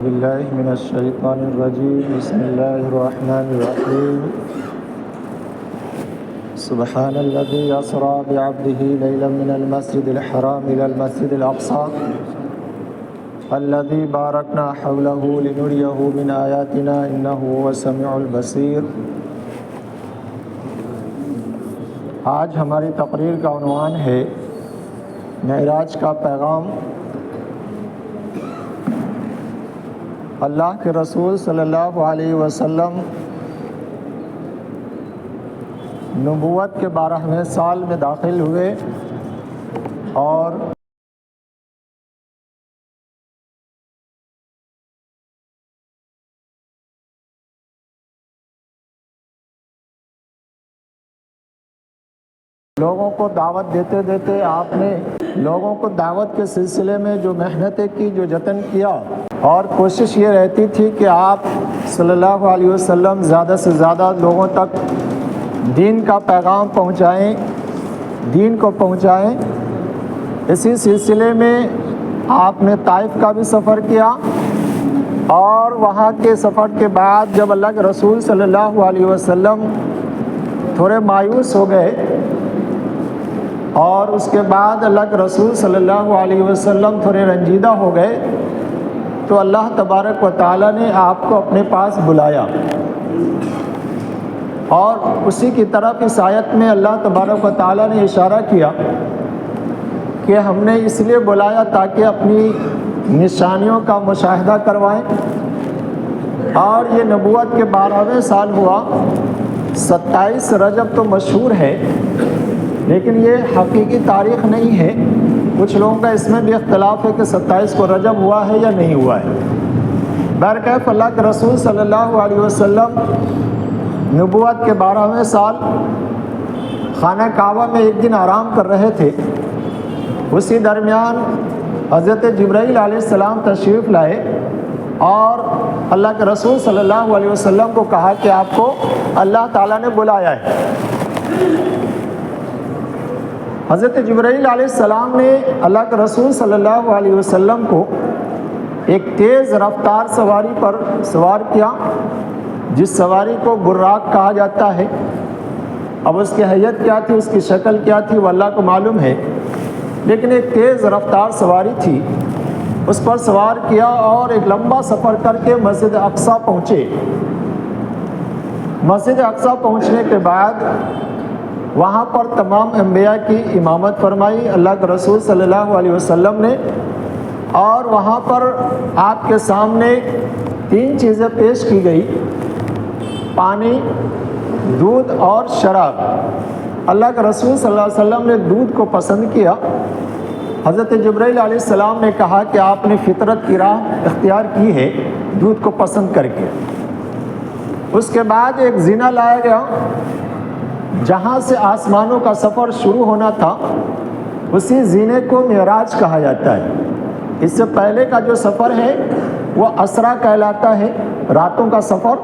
بالله من الشيطان الرجيم بسم الله الرحمن الرحيم سبحان الذي أسرى بعبده ليلا من المسجد الحرام إلى المسجد الأقصى الذي باركنا حوله لنريه من آياتنا إنه هو السميع البصير۔ آج ہماری تقریر کا عنوان ہے معراج کا پیغام۔ اللہ کے رسول صلی اللہ علیہ وسلم نبوت کے 12ویں سال میں داخل ہوئے اور لوگوں کو دعوت دیتے دیتے آپ نے لوگوں کو دعوت کے سلسلے میں جو محنتیں کی، جو جتن کیا، اور کوشش یہ رہتی تھی کہ آپ صلی اللہ علیہ وسلم زیادہ سے زیادہ لوگوں تک دین کا پیغام پہنچائیں، دین کو پہنچائیں۔ اسی سلسلے میں آپ نے طائف کا بھی سفر کیا، اور وہاں کے سفر کے بعد جب اللہ کے رسول صلی اللہ علیہ وسلم تھوڑے مایوس ہو گئے اور اس کے بعد اللہ کے رسول صلی اللہ علیہ وسلم تھوڑے رنجیدہ ہو گئے تو اللہ تبارک و تعالیٰ نے آپ کو اپنے پاس بلایا، اور اسی کی طرف اس آیت میں اللہ تبارک و تعالیٰ نے اشارہ کیا کہ ہم نے اس لیے بلایا تاکہ اپنی نشانیوں کا مشاہدہ کروائیں۔ اور یہ نبوت کے 12ویں سال ہوا۔ 27 رجب تو مشہور ہے، لیکن یہ حقیقی تاریخ نہیں ہے۔ کچھ لوگوں کا اس میں بھی اختلاف ہے کہ 27 کو رجب ہوا ہے یا نہیں ہوا ہے۔ بہرکیف اللہ کے رسول صلی اللہ علیہ وسلم نبوت کے 12ویں سال خانہ کعبہ میں ایک دن آرام کر رہے تھے۔ اسی درمیان حضرت جبرائیل علیہ السلام تشریف لائے اور اللہ کے رسول صلی اللہ علیہ وسلم کو کہا کہ آپ کو اللہ تعالیٰ نے بلایا ہے۔ حضرت جبرائیل علیہ السلام نے اللہ کے رسول صلی اللہ علیہ وسلم کو ایک تیز رفتار سواری پر سوار کیا، جس سواری کو براق کہا جاتا ہے۔ اب اس کی حیت کیا تھی، اس کی شکل کیا تھی، وہ اللہ کو معلوم ہے، لیکن ایک تیز رفتار سواری تھی۔ اس پر سوار کیا اور ایک لمبا سفر کر کے مسجد اقصیٰ پہنچے۔ مسجد اقصیٰ پہنچنے کے بعد وہاں پر تمام انبیاء کی امامت فرمائی اللہ کے رسول صلی اللہ علیہ وسلم نے، اور وہاں پر آپ کے سامنے 3 چیزیں پیش کی گئی: پانی، دودھ اور شراب۔ اللہ کے رسول صلی اللہ علیہ وسلم نے دودھ کو پسند کیا۔ حضرت جبرائیل علیہ السلام نے کہا کہ آپ نے فطرت کی راہ اختیار کی ہے دودھ کو پسند کر کے۔ اس کے بعد ایک زینہ لایا گیا جہاں سے آسمانوں کا سفر شروع ہونا تھا۔ اسی زینے کو معراج کہا جاتا ہے۔ اس سے پہلے کا جو سفر ہے وہ اسرا کہلاتا ہے، راتوں کا سفر،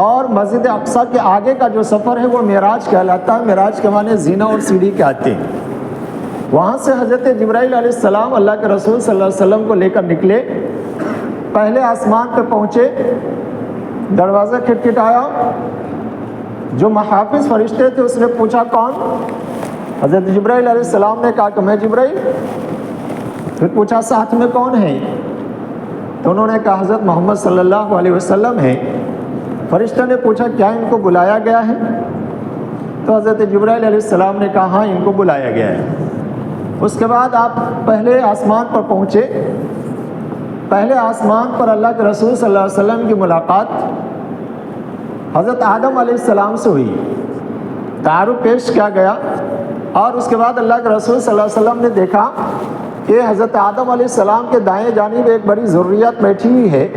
اور مسجد اقصیٰ کے آگے کا جو سفر ہے وہ معراج کہلاتا ہے۔ معراج کے معنی زینہ اور سیڑھی کے آتے ہیں۔ وہاں سے حضرت جبرائیل علیہ السلام اللہ کے رسول صلی اللہ علیہ وسلم کو لے کر نکلے، پہلے آسمان پہ پہنچے، دروازہ کھٹکھٹایا۔ جو محافظ فرشتے تھے اس نے پوچھا کون؟ حضرت جبرائیل علیہ السلام نے کہا کہ میں جبرائیل۔ پھر پوچھا ساتھ میں کون ہے؟ تو انہوں نے کہا حضرت محمد صلی اللہ علیہ وسلم ہے۔ فرشتہ نے پوچھا کیا ان کو بلایا گیا ہے؟ تو حضرت جبرائیل علیہ السلام نے کہا ہاں ان کو بلایا گیا ہے۔ اس کے بعد آپ پہلے آسمان پر پہنچے۔ پہلے آسمان پر اللہ کے رسول صلی اللہ علیہ وسلم کی ملاقات حضرت آدم علیہ السلام سے ہوئی، تعارف پیش کیا گیا، اور اس کے بعد اللہ کے رسول صلی اللہ علیہ وسلم نے دیکھا کہ حضرت آدم علیہ السلام کے دائیں جانب ایک بڑی ذریت بیٹھی ہوئی ہے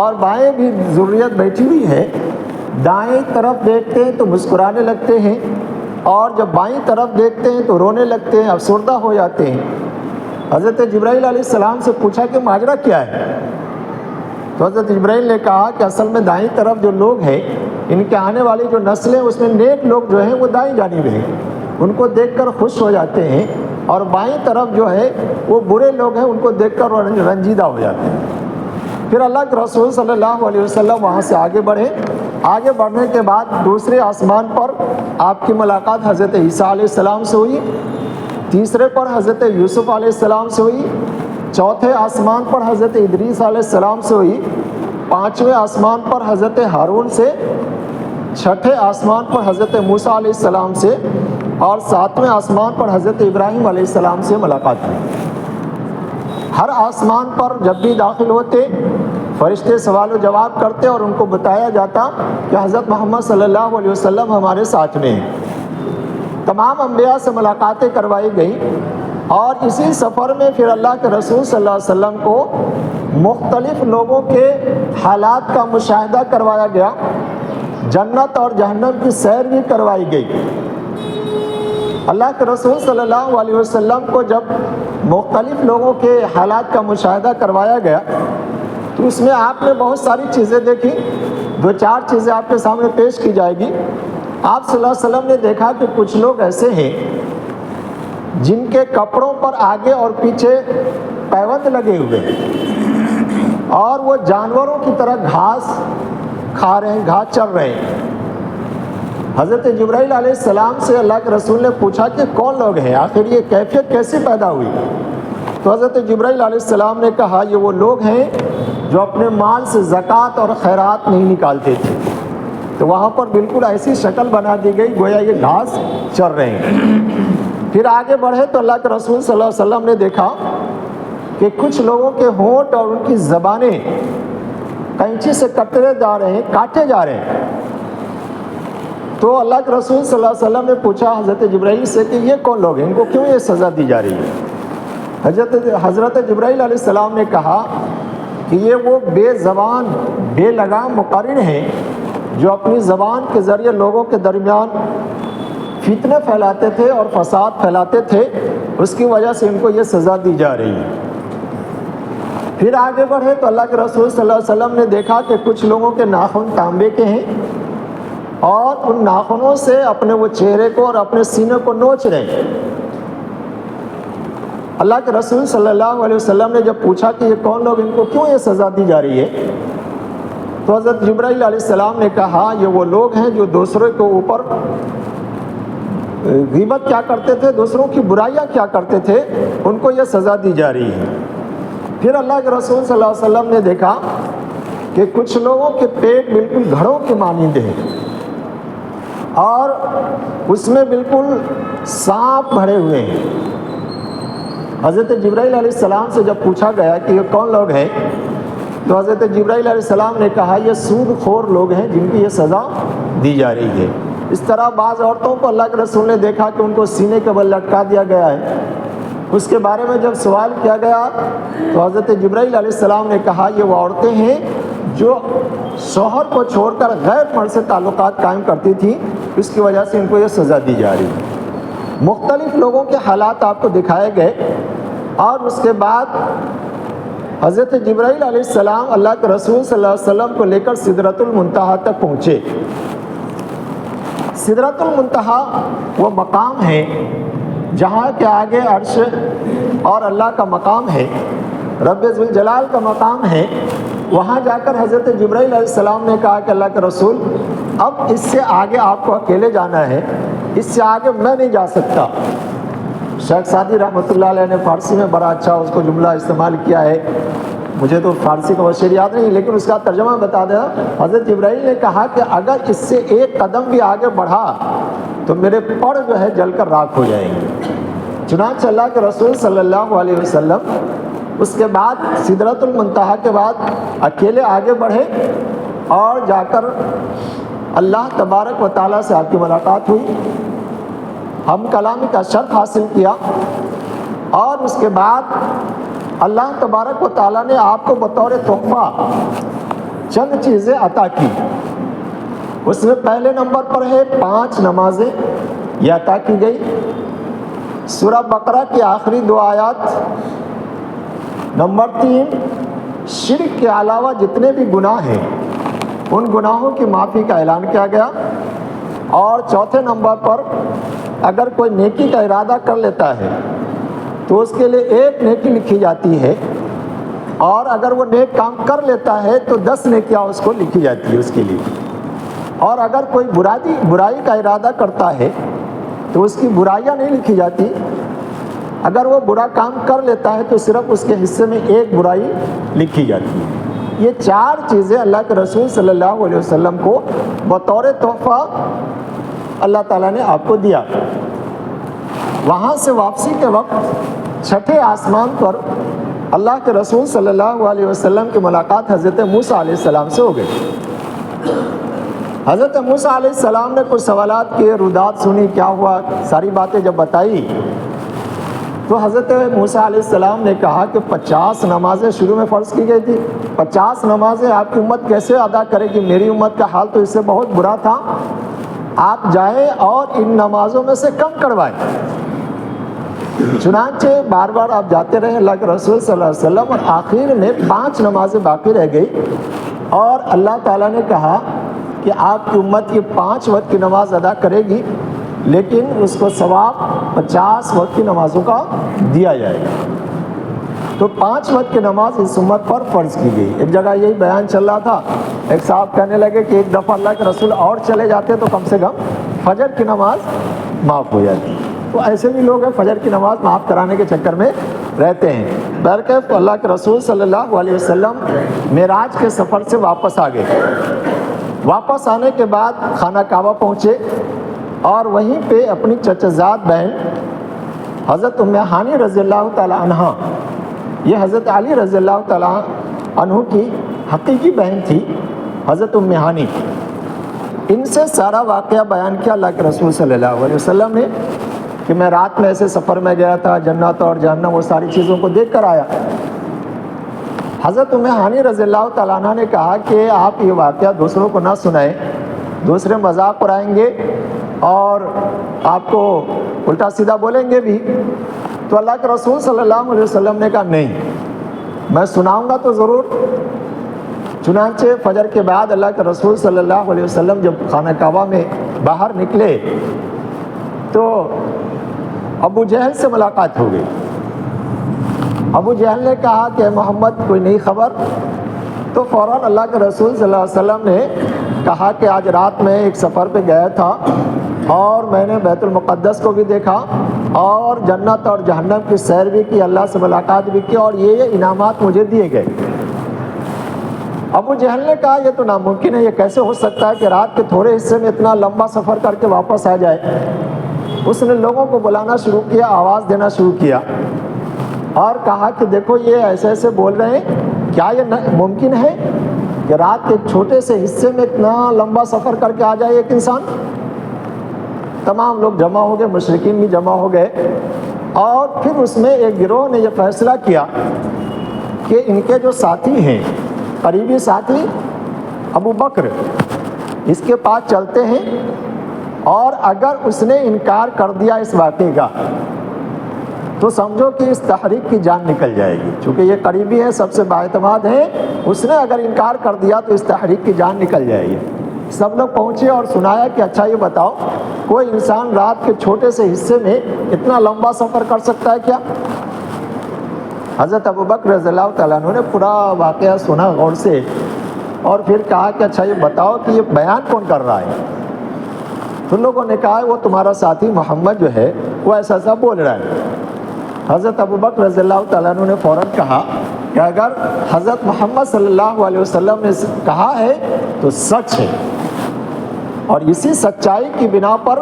اور بائیں بھی ذریت بیٹھی ہوئی ہے۔ دائیں طرف دیکھتے ہیں تو مسکرانے لگتے ہیں، اور جب بائیں طرف دیکھتے ہیں تو رونے لگتے ہیں، افسردہ ہو جاتے ہیں۔ حضرت جبرائیل علیہ السلام سے پوچھا کہ ماجرا کیا ہے؟ تو حضرت جبرائیل نے کہا کہ اصل میں دائیں طرف جو لوگ ہیں، ان کے آنے والی جو نسلیں، اس میں نیک لوگ جو ہیں وہ دائیں جانب ہیں، ان کو دیکھ کر خوش ہو جاتے ہیں، اور بائیں طرف جو ہے وہ برے لوگ ہیں، ان کو دیکھ کر رنجیدہ ہو جاتے ہیں۔ پھر اللہ کے رسول صلی اللہ علیہ وسلم وہاں سے آگے بڑھے. آگے بڑھنے کے بعد دوسرے آسمان پر آپ کی ملاقات حضرت عیسیٰ علیہ السلام سے ہوئی, تیسرے پر حضرت یوسف علیہ السلام سے ہوئی, چوتھے آسمان پر حضرت ادریس علیہ السلام سے ہوئی, پانچویں آسمان پر حضرت ہارون سے, چھٹے آسمان پر حضرت موسیٰ علیہ السلام سے, اور ساتویں آسمان پر حضرت ابراہیم علیہ السلام سے ملاقات ہوئی. ہر آسمان پر جب بھی داخل ہوتے فرشتے سوال و جواب کرتے اور ان کو بتایا جاتا کہ حضرت محمد صلی اللہ علیہ وسلم ہمارے ساتھ میں ہیں. تمام انبیاء سے ملاقاتیں کروائی گئیں اور اسی سفر میں پھر اللہ کے رسول صلی اللہ علیہ وسلم کو مختلف لوگوں کے حالات کا مشاہدہ کروایا گیا, جنت اور جہنم کی سیر بھی کروائی گئی. اللہ کے رسول صلی اللہ علیہ وسلم کو جب مختلف لوگوں کے حالات کا مشاہدہ کروایا گیا تو اس میں آپ نے بہت ساری چیزیں دیکھی. دو چار چیزیں آپ کے سامنے پیش کی جائے گی. آپ صلی اللہ علیہ وسلم نے دیکھا کہ کچھ لوگ ایسے ہیں جن کے کپڑوں پر آگے اور پیچھے پیوند لگے ہوئے ہیں اور وہ جانوروں کی طرح گھاس کھا رہے ہیں, گھاس چر رہے ہیں. حضرت جبرائیل علیہ السلام سے اللہ کے رسول نے پوچھا کہ کون لوگ ہیں, آخر یہ کیفیت کیسے پیدا ہوئی؟ تو حضرت جبرائیل علیہ السلام نے کہا یہ وہ لوگ ہیں جو اپنے مال سے زکوٰۃ اور خیرات نہیں نکالتے تھے. تو وہاں پر بالکل ایسی شکل بنا دی گئی گویا یہ گھاس چر رہے ہیں. پھر آگے بڑھے تو اللہ کے رسول صلی اللہ علیہ وسلم نے دیکھا کہ کچھ لوگوں کے ہونٹ اور ان کی زبانیں کینچی سے کاٹے جا رہے ہیں. تو اللہ کے رسول صلی اللہ علیہ وسلم نے پوچھا حضرت جبرائیل سے کہ یہ کون لوگ ہیں, ان کو کیوں یہ سزا دی جا رہی ہے؟ حضرت جبرائیل علیہ السلام نے کہا کہ یہ وہ بے زبان بے لگام مقرر ہیں جو اپنی زبان کے ذریعے لوگوں کے درمیان فتنے پھیلاتے تھے اور فساد پھیلاتے تھے, اس کی وجہ سے ان کو یہ سزا دی جا رہی ہے. پھر آگے بڑھے تو اللہ کے رسول صلی اللہ علیہ وسلم نے دیکھا کہ کچھ لوگوں کے ناخن تانبے کے ہیں اور ان ناخنوں سے اپنے وہ چہرے کو اور اپنے سینے کو نوچ رہے ہیں. اللہ کے رسول صلی اللہ علیہ وسلم نے جب پوچھا کہ یہ کون لوگ, ان کو کیوں یہ سزا دی جا رہی ہے, تو حضرت جبرائیل علیہ السلام نے کہا یہ وہ لوگ ہیں جو دوسروں کے اوپر غیبت کیا کرتے تھے, دوسروں کی برائیاں کیا کرتے تھے, ان کو یہ سزا دی جا رہی ہے. پھر اللہ کے رسول صلی اللہ علیہ وسلم نے دیکھا کہ کچھ لوگوں کے پیٹ بالکل گھڑوں کے مانند ہیں اور اس میں بالکل سانپ بھرے ہوئے ہیں. حضرت جبرائیل علیہ السلام سے جب پوچھا گیا کہ یہ کون لوگ ہیں, تو حضرت جبرائیل علیہ السلام نے کہا یہ سود خور لوگ ہیں جن کی یہ سزا دی جا رہی ہے. اس طرح بعض عورتوں کو اللہ کے رسول نے دیکھا کہ ان کو سینے کے بل لٹکا دیا گیا ہے. اس کے بارے میں جب سوال کیا گیا تو حضرت جبرائیل علیہ السلام نے کہا یہ وہ عورتیں ہیں جو شوہر کو چھوڑ کر غیر مرد سے تعلقات قائم کرتی تھیں, اس کی وجہ سے ان کو یہ سزا دی جا رہی ہے. مختلف لوگوں کے حالات آپ کو دکھائے گئے اور اس کے بعد حضرت جبرائیل علیہ السلام اللہ کے رسول صلی اللہ علیہ وسلم کو لے کر سدرۃ المنتہا تک پہنچے. سدرۃ المنتہا وہ مقام ہے جہاں کے آگے عرش اور اللہ کا مقام ہے, رب ذوالجلال کا مقام ہے. وہاں جا کر حضرت جبرائیل علیہ السلام نے کہا کہ اللہ کے رسول اب اس سے آگے آپ کو اکیلے جانا ہے, اس سے آگے میں نہیں جا سکتا. شیخ سعدی رحمۃ اللہ علیہ نے فارسی میں بڑا اچھا اس کو جملہ استعمال کیا ہے, مجھے تو فارسی کا شعر یاد نہیں لیکن اس کا ترجمہ بتا دیا. حضرت جبرائیل نے کہا کہ اگر اس سے ایک قدم بھی آگے بڑھا تو میرے پڑ جو ہے جل کر راکھ ہو جائیں گے. چنانچہ اللہ کے رسول صلی اللہ علیہ وسلم اس کے بعد سدرۃ المنتہا کے بعد اکیلے آگے بڑھے اور جا کر اللہ تبارک و تعالیٰ سے آپ کی ملاقات ہوئی, ہم کلامی کا شرف حاصل کیا اور اس کے بعد اللہ تبارک و تعالیٰ نے آپ کو بطور تحفہ چند چیزیں عطا کی. اس میں پہلے نمبر پر ہے 5 نمازیں یہ عطا کی گئی. سورہ بقرہ کی آخری 2 آیات. نمبر 3 شرک کے علاوہ جتنے بھی گناہ ہیں ان گناہوں کی معافی کا اعلان کیا گیا. اور چوتھے نمبر پر اگر کوئی نیکی کا ارادہ کر لیتا ہے تو اس کے لیے 1 نیکی لکھی جاتی ہے اور اگر وہ نیک کام کر لیتا ہے تو 10 نیکیاں اس کو لکھی جاتی ہے اس کے لیے، اور اگر کوئی برائی کا ارادہ کرتا ہے تو اس کی برائیاں نہیں لکھی جاتی، اگر وہ برا کام کر لیتا ہے تو صرف اس کے حصے میں ایک برائی لکھی جاتی ہے۔ یہ 4 چیزیں اللہ کے رسول صلی اللہ علیہ وسلم کو بطور تحفہ اللہ تعالیٰ نے آپ کو دیا۔ وہاں سے واپسی کے وقت 6 آسمان پر اللہ کے رسول صلی اللہ علیہ وسلم کی ملاقات حضرت موسیٰ علیہ السلام سے ہو گئی۔ حضرت موسیٰ علیہ السلام نے کچھ سوالات کیے، ردات سنی، کیا ہوا، ساری باتیں جب بتائی تو حضرت موسیٰ علیہ السلام نے کہا کہ 50 نمازیں شروع میں فرض کی گئی تھی، 50 نمازیں آپ کی امت کیسے ادا کرے گی؟ میری امت کا حال تو اس سے بہت برا تھا، آپ جائیں اور ان نمازوں میں سے کم کروائیں۔ چنانچہ بار بار آپ جاتے رہے اللہ کے رسول صلی اللہ علیہ وسلم، اور آخر میں 5 نمازیں باقی رہ گئی، اور اللہ تعالیٰ نے کہا کہ آپ کی امت یہ 5 وقت کی نماز ادا کرے گی، لیکن اس کو ثواب 50 وقت کی نمازوں کا دیا جائے گا۔ تو 5 وقت کی نماز اس امت پر فرض کی گئی۔ ایک جگہ یہی بیان چل رہا تھا، ایک صاحب کہنے لگے کہ ایک دفعہ اللہ کے رسول اور چلے جاتے تو کم سے کم فجر کی نماز معاف ہو جاتی۔ تو ایسے بھی لوگ ہیں فجر کی نماز معاف کرانے کے چکر میں رہتے ہیں۔ بہرکیف اللہ کے رسول صلی اللہ علیہ وسلم معراج کے سفر سے واپس آ گئے۔ واپس آنے کے بعد خانہ کعبہ پہنچے، اور وہیں پہ اپنی چچزاد بہن حضرت ام ہانی رضی اللہ تعالی عنہ، یہ حضرت علی رضی اللہ تعالی عنہ کی حقیقی بہن تھی حضرت ام ہانی، ان سے سارا واقعہ بیان کیا اللہ کے رسول صلی اللہ علیہ وسلم نے کہ میں رات میں ایسے سفر میں گیا تھا، جنت اور جہنم وہ ساری چیزوں کو دیکھ کر آیا۔ حضرت ام ہانی رضی اللہ تعالیٰ عنہ نے کہا کہ آپ یہ واقعہ دوسروں کو نہ سنائیں، دوسرے مذاق اڑائیں گے اور آپ کو الٹا سیدھا بولیں گے بھی۔ تو اللہ کے رسول صلی اللہ علیہ وسلم نے کہا نہیں، میں سناؤں گا تو ضرور۔ چنانچہ فجر کے بعد اللہ کے رسول صلی اللہ علیہ وسلم جب خانہ کعبہ میں باہر نکلے تو ابو جہل سے ملاقات ہو گئی۔ ابو جہل نے کہا کہ محمد کوئی نئی خبر؟ تو فوراً اللہ کے رسول صلی اللہ علیہ وسلم نے کہا کہ آج رات میں ایک سفر پہ گیا تھا اور میں نے بیت المقدس کو بھی دیکھا اور جنت اور جہنم کی سیر بھی کی، اللہ سے ملاقات بھی کی، اور یہ انعامات مجھے دیے گئے۔ ابو جہل نے کہا یہ تو ناممکن ہے، یہ کیسے ہو سکتا ہے کہ رات کے تھوڑے حصے میں اتنا لمبا سفر کر کے واپس آ جائے۔ اس نے لوگوں کو بلانا شروع کیا، آواز دینا شروع کیا اور کہا کہ دیکھو یہ ایسے ایسے بول رہے ہیں، کیا یہ ممکن ہے کہ رات کے چھوٹے سے حصے میں اتنا لمبا سفر کر کے آ جائے ایک انسان؟ تمام لوگ جمع ہو گئے، مشرکین بھی جمع ہو گئے، اور پھر اس میں ایک گروہ نے یہ فیصلہ کیا کہ ان کے جو ساتھی ہیں، قریبی ساتھی ابو بکر، اس کے پاس چلتے ہیں، اور اگر اس نے انکار کر دیا اس واقعے کا تو سمجھو کہ اس تحریک کی جان نکل جائے گی، چونکہ یہ قریبی ہے، سب سے بااعتماد ہے، اس نے اگر انکار کر دیا تو اس تحریک کی جان نکل جائے گی۔ سب لوگ پہنچے اور سنایا کہ اچھا یہ بتاؤ کوئی انسان رات کے چھوٹے سے حصے میں اتنا لمبا سفر کر سکتا ہے کیا؟ حضرت ابو بکر رضی اللہ تعالیٰ عنہ نے پورا واقعہ سنا غور سے، اور پھر کہا کہ اچھا یہ بتاؤ کہ یہ بیان کون کر رہا ہے؟ تو لوگوں نے کہا وہ تمہارا ساتھی محمد جو ہے وہ ایسا ایسا بول رہا ہے۔ حضرت ابو بکر رضی اللہ تعالیٰ عنہ نے فوراً کہا کہ اگر حضرت محمد صلی اللہ علیہ وسلم نے کہا ہے تو سچ ہے، اور اسی سچائی کی بنا پر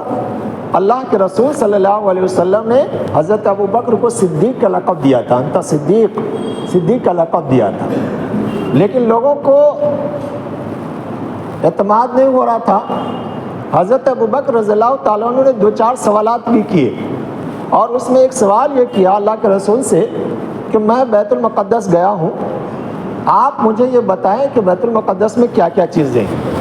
اللہ کے رسول صلی اللہ علیہ وسلم نے حضرت ابو بکر کو صدیق کا لقب دیا تھا، انت صدیق، صدیق کا لقب دیا تھا۔ لیکن لوگوں کو اعتماد نہیں ہو رہا تھا۔ حضرت ابو بکر رضی اللہ تعالیٰ عنہ نے 2-4 سوالات بھی کیے، اور اس میں ایک سوال یہ کیا اللہ کے رسول سے کہ میں بیت المقدس گیا ہوں، آپ مجھے یہ بتائیں کہ بیت المقدس میں کیا کیا چیزیں ہیں۔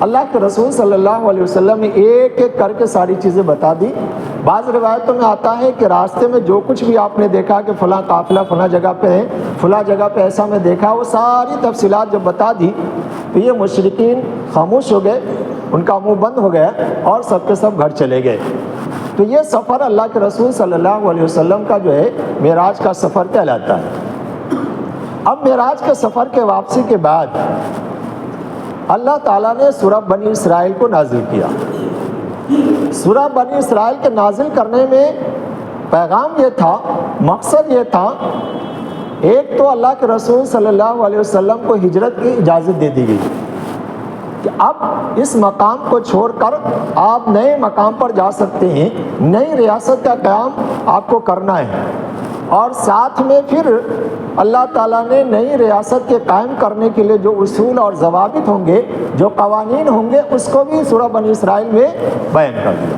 اللہ کے رسول صلی اللہ علیہ وسلم نے ایک ایک کر کے ساری چیزیں بتا دی۔ بعض روایتوں میں آتا ہے کہ راستے میں جو کچھ بھی آپ نے دیکھا کہ فلاں قافلہ فلاں جگہ پہ ہے، فلاں جگہ پہ ایسا میں دیکھا، وہ ساری تفصیلات جب بتا دی تو یہ مشرکین خاموش ہو گئے، ان کا منہ بند ہو گیا اور سب کے سب گھر چلے گئے۔ تو یہ سفر اللہ کے رسول صلی اللہ علیہ وسلم کا جو ہے معراج کا سفر کہلاتا ہے۔ اب معراج کے سفر کے واپسی کے بعد اللہ تعالیٰ نے سورہ بنی اسرائیل کو نازل کیا۔ سورہ بنی اسرائیل کے نازل کرنے میں پیغام یہ تھا، مقصد یہ تھا، ایک تو اللہ کے رسول صلی اللہ علیہ وسلم کو ہجرت کی اجازت دے دی گئی کہ اب اس مقام کو چھوڑ کر آپ نئے مقام پر جا سکتے ہیں، نئی ریاست کا قیام آپ کو کرنا ہے۔ اور ساتھ میں پھر اللہ تعالیٰ نے نئی ریاست کے قائم کرنے کے لیے جو اصول اور ضوابط ہوں گے، جو قوانین ہوں گے، اس کو بھی سورہ بنی اسرائیل میں بیان کر دیا۔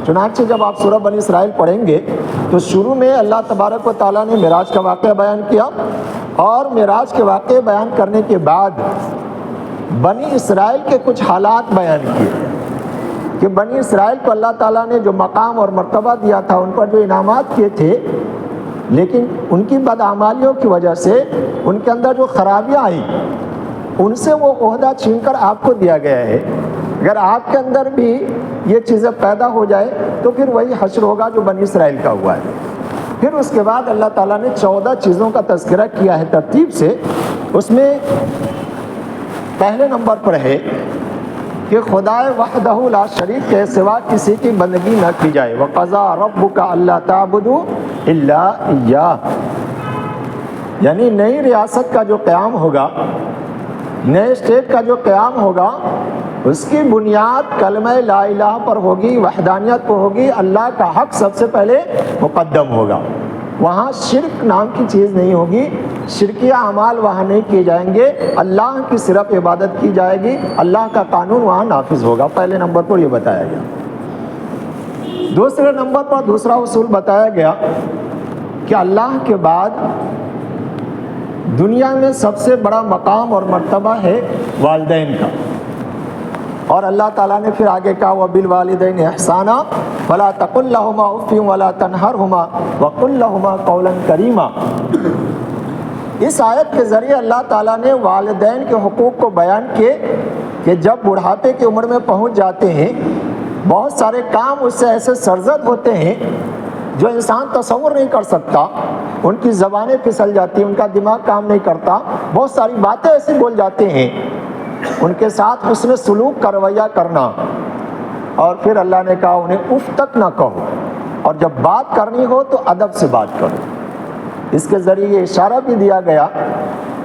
چنانچہ جب آپ سورہ بنی اسرائیل پڑھیں گے تو شروع میں اللہ تبارک و تعالیٰ نے معراج کا واقعہ بیان کیا، اور معراج کے واقعے بیان کرنے کے بعد بنی اسرائیل کے کچھ حالات بیان کیے کہ بنی اسرائیل کو اللہ تعالیٰ نے جو مقام اور مرتبہ دیا تھا، ان پر جو انعامات کیے تھے، لیکن ان کی بدعمالیوں کی وجہ سے ان کے اندر جو خرابیاں آئیں، ان سے وہ عہدہ چھین کر آپ کو دیا گیا ہے۔ اگر آپ کے اندر بھی یہ چیزیں پیدا ہو جائے تو پھر وہی حشر ہوگا جو بنی اسرائیل کا ہوا ہے۔ پھر اس کے بعد اللہ تعالیٰ نے 14 چیزوں کا تذکرہ کیا ہے ترتیب سے۔ اس میں پہلے نمبر پر ہے کہ خدائے وحدہ لا شریک کے سوا کسی کی بندگی نہ کی جائے۔ وَقَضَىٰ رَبُّكَ أَلَّا تَعْبُدُوا إِلَّا إِيَّاهُ، یعنی نئی ریاست کا جو قیام ہوگا، نئے اسٹیٹ کا جو قیام ہوگا، اس کی بنیاد کلمہ لا الہ پر ہوگی، وحدانیت پر ہوگی، اللہ کا حق سب سے پہلے مقدم ہوگا۔ وہاں شرک نام کی چیز نہیں ہوگی، شرکیہ اعمال وہاں نہیں کیے جائیں گے، اللہ کی صرف عبادت کی جائے گی، اللہ کا قانون وہاں نافذ ہوگا۔ پہلے نمبر پر یہ بتایا گیا۔ دوسرے نمبر پر دوسرا اصول بتایا گیا کہ اللہ کے بعد دنیا میں سب سے بڑا مقام اور مرتبہ ہے والدین کا، اور اللہ تعالیٰ نے پھر آگے کہا وَبِالْوَالِدَيْنِ إِحْسَانًا فَلَا تَقُل لَّهُمَا أُفٍّ وَلَا تَنْهَرْهُمَا وَقُل لَّهُمَا قَوْلًا كَرِيمًا۔ اس آیت کے ذریعے اللہ تعالیٰ نے والدین کے حقوق کو بیان کیے کہ جب بڑھاپے کی عمر میں پہنچ جاتے ہیں، بہت سارے کام اس سے ایسے سرزد ہوتے ہیں جو انسان تصور نہیں کر سکتا، ان کی زبانیں پھسل جاتی ہیں، ان کا دماغ کام نہیں کرتا، بہت ساری باتیں ایسی بول جاتے ہیں، ان کے ساتھ حسن سلوک کا رویہ کرنا، اور پھر اللہ نے کہا انہیں اف تک نہ کہو، اور جب بات کرنی ہو تو ادب سے بات کرو۔ اس کے ذریعے یہ اشارہ بھی دیا گیا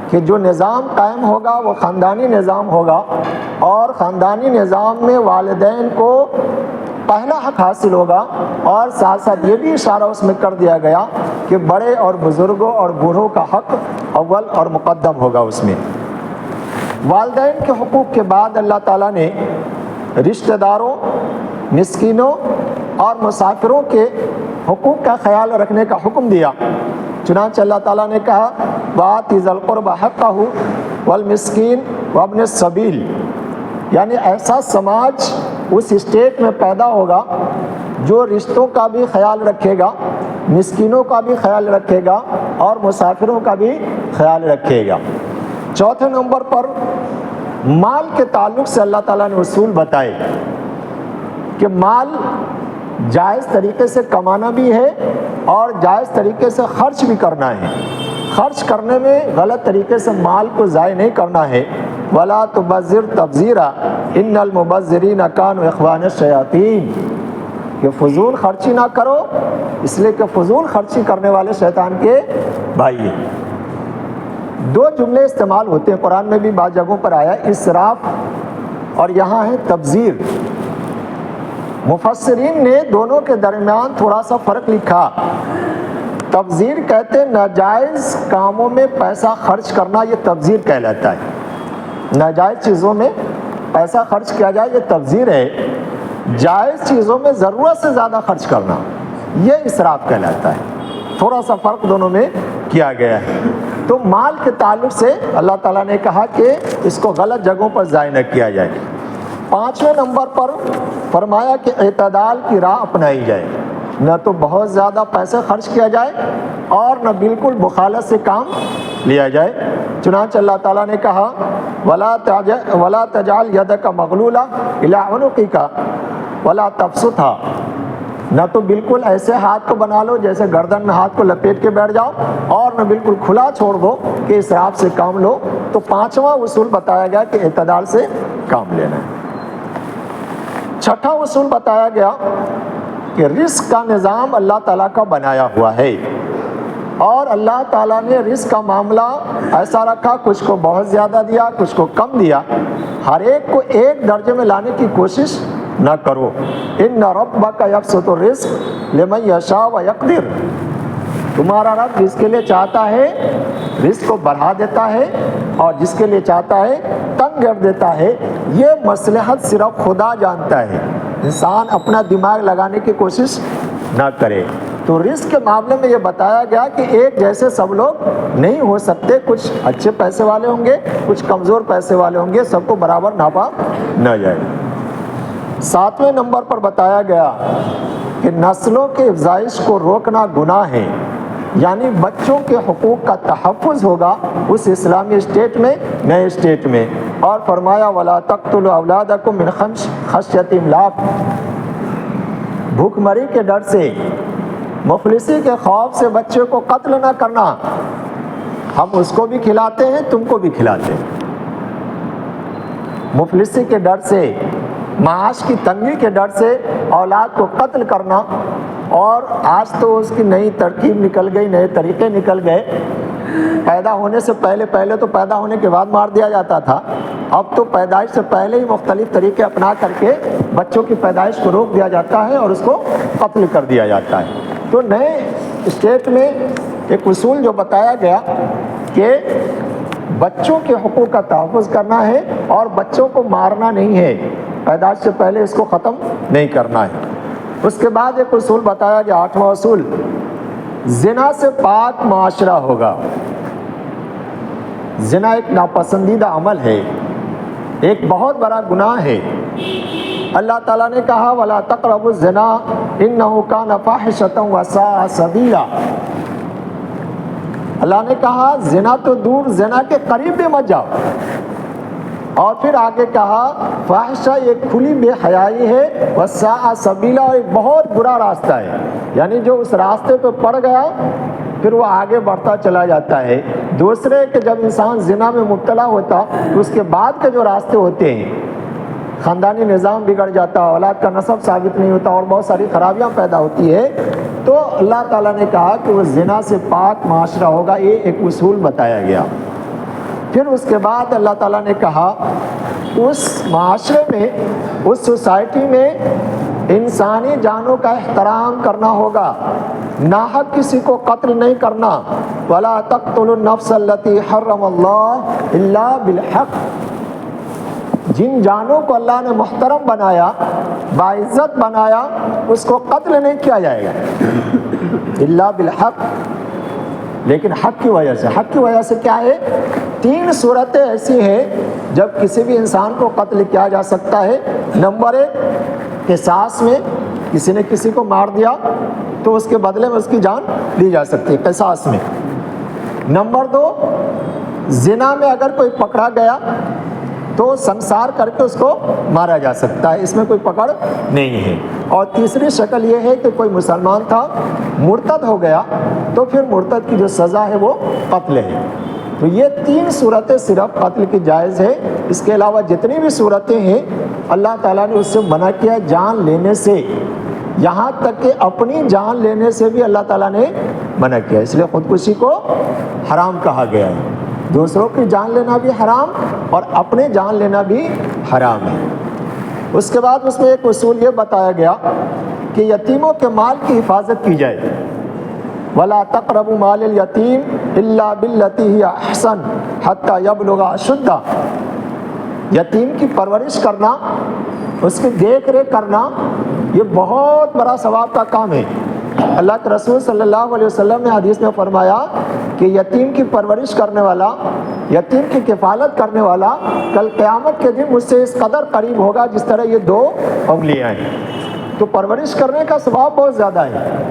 کہ جو نظام قائم ہوگا وہ خاندانی نظام ہوگا، اور خاندانی نظام میں والدین کو پہلا حق حاصل ہوگا، اور ساتھ ساتھ یہ بھی اشارہ اس میں کر دیا گیا کہ بڑے اور بزرگوں اور بوڑھوں کا حق اول اور مقدم ہوگا۔ اس میں والدین کے حقوق کے بعد اللہ تعالیٰ نے رشتہ داروں، مسکینوں اور مسافروں کے حقوق کا خیال رکھنے کا حکم دیا۔ چنانچہ اللہ تعالیٰ نے کہا وَآتِ ذَا الْقُرْبَىٰ حَقَّهُ وَالْمِسْكِينِ وَابْنِ السَّبِيلِ، یعنی ایسا سماج اس اسٹیٹ میں پیدا ہوگا جو رشتوں کا بھی خیال رکھے گا، مسکینوں کا بھی خیال رکھے گا، اور مسافروں کا بھی خیال رکھے گا۔ چوتھے نمبر پر مال کے تعلق سے اللہ تعالیٰ نے اصول بتائے کہ مال جائز طریقے سے کمانا بھی ہے اور جائز طریقے سے خرچ بھی کرنا ہے۔ خرچ کرنے میں غلط طریقے سے مال کو ضائع نہیں کرنا ہے۔ وَلَا تُبَذِّرْ تَبْذِيرًا إِنَّ الْمُبَذِّرِينَ كَانُوا إِخْوَانَ الشَّيَاطِينِ، کہ فضول خرچی نہ کرو، اس لیے کہ فضول خرچی کرنے والے شیطان کے بھائی ہیں۔ دو جملے استعمال ہوتے ہیں قرآن میں بھی، بعض جگہوں پر آیا اسراف، اور یہاں ہے تبذیر۔ مفسرین نے دونوں کے درمیان تھوڑا سا فرق لکھا۔ تبذیر کہتے ہیں ناجائز کاموں میں پیسہ خرچ کرنا، یہ تبذیر کہلاتا ہے۔ ناجائز چیزوں میں پیسہ خرچ کیا جائے یہ تبذیر ہے۔ جائز چیزوں میں ضرورت سے زیادہ خرچ کرنا یہ اسراف کہلاتا ہے۔ تھوڑا سا فرق دونوں میں کیا گیا ہے۔ تو مال کے تعلق سے اللہ تعالیٰ نے کہا کہ اس کو غلط جگہوں پر ضائع نہ کیا جائے۔ پانچویں نمبر پر فرمایا کہ اعتدال کی راہ اپنائی جائے، نہ تو بہت زیادہ پیسے خرچ کیا جائے اور نہ بالکل بخالت سے کام لیا جائے۔ چنانچہ اللہ تعالیٰ نے کہا وَلَا تَجْعَلْ يَدَكَ مَغْلُولَةً إِلَىٰ عُنُقِكَ وَلَا تَبْسُطْهَا نہ تو بالکل ایسے ہاتھ کو بنا لو جیسے گردن میں ہاتھ کو لپیٹ کے بیٹھ جاؤ، اور نہ بالکل کھلا چھوڑ دو کہ اسراف سے کام لو۔ تو پانچواں اصول بتایا گیا کہ اعتدال سے کام لینا ہے۔ چھٹا اصول بتایا گیا کہ رزق کا نظام اللہ تعالیٰ کا بنایا ہوا ہے، اور اللہ تعالیٰ نے رزق کا معاملہ ایسا رکھا، کچھ کو بہت زیادہ دیا، کچھ کو کم دیا۔ ہر ایک کو ایک درجے میں لانے کی کوشش نہ کرو۔ ان ربک یبسط الرزق لمن یشاء ویقدر، تمہارا رب جس کے لیے چاہتا ہے رزق کو بڑھا دیتا ہے، اور جس کے لیے چاہتا ہے تنگ کر دیتا ہے۔ یہ مصلحت صرف خدا جانتا ہے، انسان اپنا دماغ لگانے کی کوشش نہ کرے۔ تو رزق کے معاملے میں یہ بتایا گیا کہ ایک جیسے سب لوگ نہیں ہو سکتے، کچھ اچھے پیسے والے ہوں گے، کچھ کمزور پیسے والے ہوں گے، سب کو برابر ناپا نہ جائے۔ ساتویں نمبر پر بتایا گیا کہ نسلوں کے افزائش کو روکنا گناہ ہے، یعنی بچوں کے حقوق کا تحفظ ہوگا اس اسلامی اسٹیٹ میں، نئے اسٹیٹ میں۔ اور فرمایا وَلَا تَقْتُلُوا أَوْلَادَكُمْ مِنْ خَشْيَةِ إِمْلَاقٍ، بھوک مری کے ڈر سے، مفلسی کے خوف سے بچے کو قتل نہ کرنا۔ ہم اس کو بھی کھلاتے ہیں، تم کو بھی کھلاتے ہیں۔ مفلسی کے ڈر سے، معاش کی تنگی کے ڈر سے اولاد کو قتل کرنا، اور آج تو اس کی نئی ترکیب نکل گئی، نئے طریقے نکل گئے۔ پیدا ہونے سے پہلے تو پیدا ہونے کے بعد مار دیا جاتا تھا، اب تو پیدائش سے پہلے ہی مختلف طریقے اپنا کر کے بچوں کی پیدائش کو روک دیا جاتا ہے اور اس کو قتل کر دیا جاتا ہے۔ تو نئے اسٹیٹ میں ایک اصول جو بتایا گیا کہ بچوں کے حقوق کا تحفظ کرنا ہے، اور بچوں کو مارنا نہیں ہے، پیدائش سے پہلے اس کو ختم نہیں کرنا ہے۔ اس کے بعد ایک اصول بتایا گیا، آٹھواں اصول، زنا سے پاک معاشرہ ہوگا۔ زنا ایک ناپسندیدہ عمل ہے، ایک بہت بڑا گناہ ہے۔ اللہ تعالیٰ نے کہا وَلَا تَقْرَبُوا الزِّنَا إِنَّهُ كَانَ فَاحِشَةً وَسَاءَ سَبِيلًا، اللہ نے کہا زنا تو دور، زنا کے قریب بھی مت جاؤ۔ اور پھر آگے کہا فاحشہ ایک کھلی بے حیائی ہے، وَسَاءَ سَبِيلًا، ایک بہت برا راستہ ہے۔ یعنی جو اس راستے پہ پڑ گیا پھر وہ آگے بڑھتا چلا جاتا ہے۔ دوسرے کہ جب انسان زنا میں مبتلا ہوتا تو اس کے بعد کے جو راستے ہوتے ہیں، خاندانی نظام بگڑ جاتا، اولاد کا نسب ثابت نہیں ہوتا، اور بہت ساری خرابیاں پیدا ہوتی ہے۔ تو اللہ تعالیٰ نے کہا کہ وہ زنا سے پاک معاشرہ ہوگا، یہ ایک اصول بتایا گیا۔ پھر اس کے بعد اللہ تعالیٰ نے کہا اس معاشرے میں، اس سوسائٹی میں انسانی جانوں کا احترام کرنا ہوگا، ناحق کسی کو قتل نہیں کرنا۔ وَلَا تَقْتُلُوا النَّفْسَ الَّتِي حَرَّمَ اللَّهُ إِلَّا بِالْحَقِّ، جن جانوں کو اللہ نے محترم بنایا، باعزت بنایا، اس کو قتل نہیں کیا جائے گا الا بالحق، لیکن حق کی وجہ سے۔ حق کی وجہ سے کیا ہے؟ تین صورتیں ایسی ہیں جب کسی بھی انسان کو قتل کیا جا سکتا ہے۔ نمبر ایک، قصاص میں کسی نے کسی کو مار دیا تو اس کے بدلے میں اس کی جان لی جا سکتی ہے، قصاص میں۔ نمبر دو، زنا میں اگر کوئی پکڑا گیا تو سنسار کر کے اس کو مارا جا سکتا ہے، اس میں کوئی پکڑ نہیں ہے۔ اور تیسری شکل یہ ہے کہ کوئی مسلمان تھا، مرتد ہو گیا، تو پھر مرتد کی جو سزا ہے وہ قتل ہے۔ تو یہ تین صورتیں صرف قتل کی جائز ہے۔ اس کے علاوہ جتنی بھی صورتیں ہیں اللہ تعالیٰ نے اس سے منع کیا، جان لینے سے، یہاں تک کہ اپنی جان لینے سے بھی اللہ تعالیٰ نے منع کیا، اس لیے خودکشی کو حرام کہا گیا ہے۔ دوسروں کی جان لینا بھی حرام اور اپنے جان لینا بھی حرام ہے۔ اس کے بعد اس میں ایک اصول یہ بتایا گیا کہ یتیموں کے مال کی حفاظت کی جائے۔ وَلَا تَقْرَبُوا مَالَ الْيَتِيمِ إِلَّا بِالَّتِي هِيَ أَحْسَنُ حَتَّى يَبْلُغَ أَشُدَّهُ، یتیم کی پرورش کرنا، اس کی دیکھ ریکھ کرنا، یہ بہت بڑا ثواب کا کام ہے۔ اللہ کے رسول صلی اللہ علیہ وسلم نے حدیث میں فرمایا کہ یتیم کی پرورش کرنے والا، یتیم کی کفالت کرنے والا کل قیامت کے دن مجھ سے اس قدر قریب ہوگا جس طرح یہ دو انگلیاں ہیں۔ تو پرورش کرنے کا ثواب بہت زیادہ ہے۔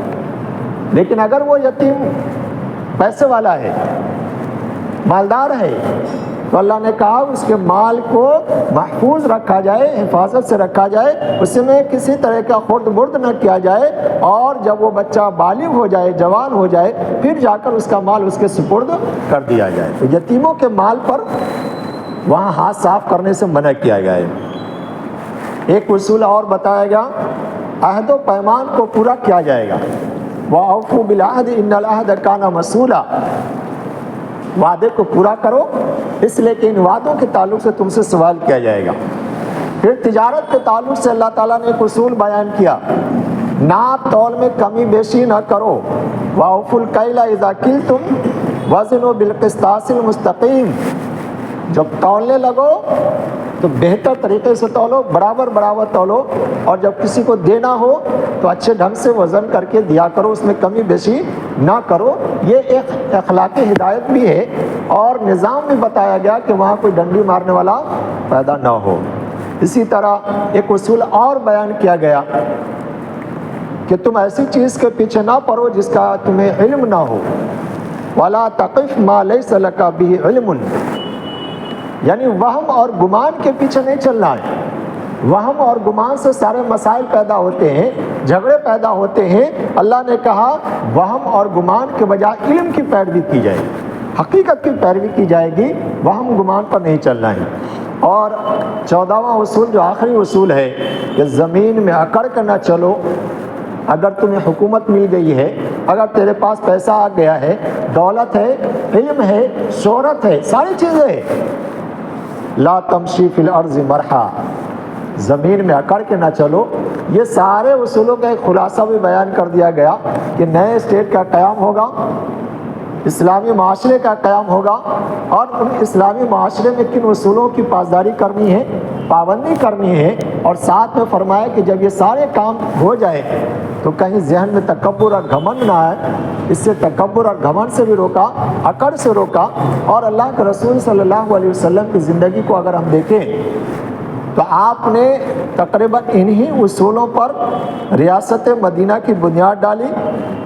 لیکن اگر وہ یتیم پیسے والا ہے، مالدار ہے، تو اللہ نے کہا اس کے مال کو محفوظ رکھا جائے، حفاظت سے رکھا جائے، اس میں کسی طرح کا خرد برد نہ کیا جائے، اور جب وہ بچہ بالغ ہو جائے، جوان ہو جائے، پھر جا کر اس کا مال اس کے سپرد کر دیا جائے۔ تو یتیموں کے مال پر وہاں ہاتھ صاف کرنے سے منع کیا گیا ہے۔ ایک اصول اور بتایا گیا، عہد و پیمان کو پورا کیا جائے گا۔ وَأَوْفُوا بِالْعَهْدِ إِنَّ الْعَهْدَ كَانَ مَسْئُولًا، وعدے کو پورا کرو، اس لیے کہ ان وعدوں کے تعلق سے تم سے سوال کیا جائے گا۔ پھر تجارت کے تعلق سے اللہ تعالیٰ نے ایک اصول بیان کیا، ناپ تول میں کمی بیشی نہ کرو۔ وَأَوْفُوا الْكَيْلَ إِذَا كِلْتُمْ وَزِنُوا بِالْقِسْطَاسِ الْمُسْتَقِيمِ، جب تولنے لگو تو بہتر طریقے سے تولو، برابر برابر تولو، اور جب کسی کو دینا ہو تو اچھے ڈھنگ سے وزن کر کے دیا کرو، اس میں کمی بیشی نہ کرو۔ یہ ایک اخلاقی ہدایت بھی ہے، اور نظام بھی بتایا گیا کہ وہاں کوئی ڈنڈی مارنے والا پیدا نہ ہو۔ اسی طرح ایک اصول اور بیان کیا گیا کہ تم ایسی چیز کے پیچھے نہ پڑو جس کا تمہیں علم نہ ہو۔ وَلَا تَقِفْ مَا لَيْسَ لَكَ بِهِ عِلْمٌ، یعنی وہم اور گمان کے پیچھے نہیں چلنا ہے۔ وہم اور گمان سے سارے مسائل پیدا ہوتے ہیں، جھگڑے پیدا ہوتے ہیں۔ اللہ نے کہا وہم اور گمان کے بجائے علم کی پیروی کی جائے، حقیقت کی پیروی کی جائے گی، وہم گمان پر نہیں چلنا ہے۔ اور 14واں اصول جو آخری اصول ہے کہ زمین میں اکڑ کر نہ چلو۔ اگر تمہیں حکومت مل گئی ہے، اگر تیرے پاس پیسہ آ گیا ہے، دولت ہے، علم ہے، شہرت ہے، ساری چیزیں ہیں، لا تمشی فی الارض مرحا، زمین میں اکڑ کے نہ چلو۔ یہ سارے اصولوں کا ایک خلاصہ بھی بیان کر دیا گیا کہ نئے اسٹیٹ کا قیام ہوگا، اسلامی معاشرے کا قیام ہوگا، اور ان اسلامی معاشرے میں کن اصولوں کی پاسداری کرنی ہے، پابندی کرنی ہے، اور ساتھ میں فرمایا کہ جب یہ سارے کام ہو جائے تو کہیں ذہن میں تکبر اور گھمنڈ نہ آئے۔ اس سے تکبر اور گھمنڈ سے بھی روکا، اکڑ سے روکا۔ اور اللہ کے رسول صلی اللہ علیہ وسلم کی زندگی کو اگر ہم دیکھیں تو آپ نے تقریباً انہی اصولوں پر ریاست مدینہ کی بنیاد ڈالی،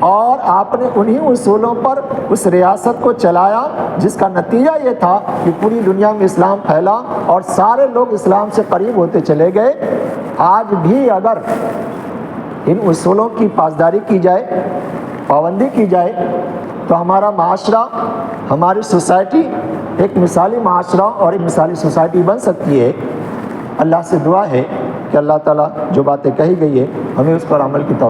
اور آپ نے انہی اصولوں پر اس ریاست کو چلایا، جس کا نتیجہ یہ تھا کہ پوری دنیا میں اسلام پھیلا اور سارے لوگ اسلام سے قریب ہوتے چلے گئے۔ آج بھی اگر ان اصولوں کی پاسداری کی جائے، پابندی کی جائے، تو ہمارا معاشرہ، ہماری سوسائٹی ایک مثالی معاشرہ اور ایک مثالی سوسائٹی بن سکتی ہے۔ اللہ سے دعا ہے کہ اللہ تعالیٰ جو باتیں کہی گئی ہے ہمیں اس پر عمل کی توفیق